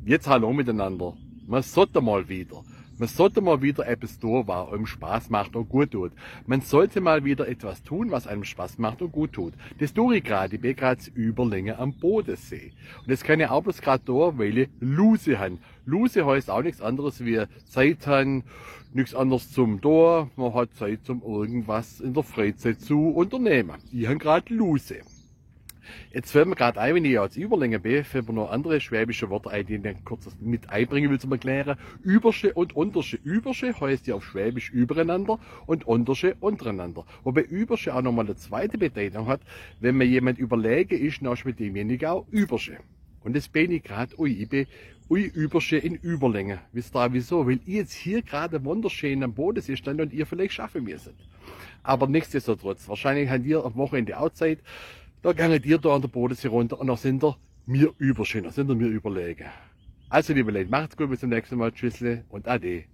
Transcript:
Jetzt hallo miteinander. Man sollte mal wieder etwas tun, was einem Spaß macht und gut tut. Man sollte mal wieder etwas tun, was einem Spaß macht und gut tut. Das tue ich gerade. Ich bin gerade Überlänge am Bodensee. Und das kann ich auch bloß gerade tun, weil ich Lose habe. Lose heißt auch nichts anderes wie Zeit haben, nichts anderes zum tun. Man hat Zeit zum irgendwas in der Freizeit zu unternehmen. Ich habe gerade Lose. Jetzt fällt mir gerade ein, wenn ich als Überlänge bin, fällt mir noch andere schwäbische Worte ein, die ich kurz mit einbringen will zum Erklären. Übersche und Untersche. Übersche heißt ja auf Schwäbisch übereinander und Untersche untereinander. Wobei Übersche auch nochmal eine zweite Bedeutung hat, wenn mir jemand überlegen ist, dann ist mit demjenigen auch Übersche. Und das bin ich gerade, ich bin Übersche in Überlänge. Wisst ihr wieso? Weil ich jetzt hier gerade wunderschön am Bodensee stand und ihr vielleicht schaffen müsstet. Aber nichtsdestotrotz, wahrscheinlich habt ihr am Wochenende auch Zeit. Da gehen ihr da an der Bodensee runter und dann sind ihr mir überschön, dann sind ihr mir überlegen. Also liebe Leute, macht's gut, bis zum nächsten Mal, tschüssle und ade.